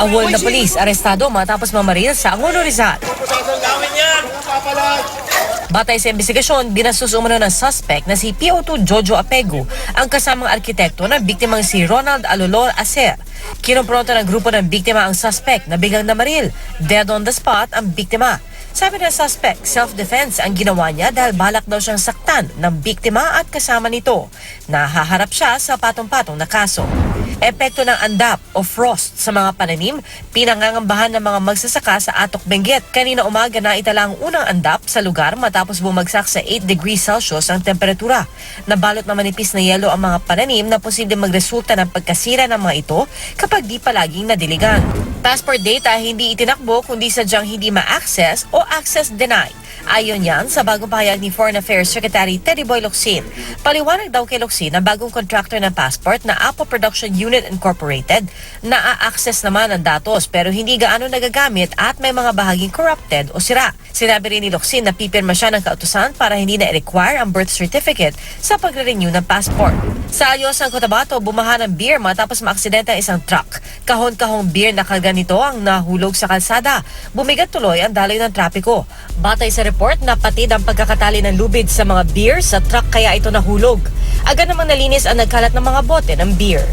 Awol na polis, arestado matapos mamaril sa Angono, Rizal. Batay sa investigasyon, binastos umano ng suspect na si PO2 Jojo Apego ang kasamang arkitekto ng biktimang si Ronald Alolor Acer. Kinumpronto ng grupo ng biktima ang suspect na biglang namaril. Dead on the spot ang biktima. Sabi ng suspect, self-defense ang ginawa niya dahil balak daw siyang saktan ng biktima at kasama nito. Nahaharap siya sa patong-patong na kaso. Epekto ng andap o frost sa mga pananim, pinangangambahan ng mga magsasaka sa Atok Benguet. Kanina umaga na itala ang unang andap sa lugar matapos bumagsak sa 8 degrees Celsius ang temperatura. Nabalot na manipis na yelo ang mga pananim na posibleng magresulta ng pagkasira ng mga ito kapag di palaging nadiligan. Passport data hindi itinakbo kundi sadyang hindi ma-access o access denied. Ayon yan sa bagong pahayag ni Foreign Affairs Secretary Teddy Boy Locsin. Paliwanag daw kay Locsin na bagong contractor ng passport na Apple Production Unit Incorporated na a-access naman ang datos pero hindi gaano nagagamit at may mga bahaging corrupted o sira. Sinabi rin ni Locsin na pipirma siya ng kautusan para hindi na-require ang birth certificate sa pagre-renew ng passport. Sa Ayos ng Cotabato, bumaha ng beer matapos maaksidente ang isang truck. Kahon-kahong beer na karga nito ang nahulog sa kalsada. Bumigat tuloy ang daloy ng trapiko. Batay sa report, napatid ang pagkakatali ng lubid sa mga beer sa truck kaya ito nahulog. Agad namang nalinis ang nagkalat ng mga bote ng beer.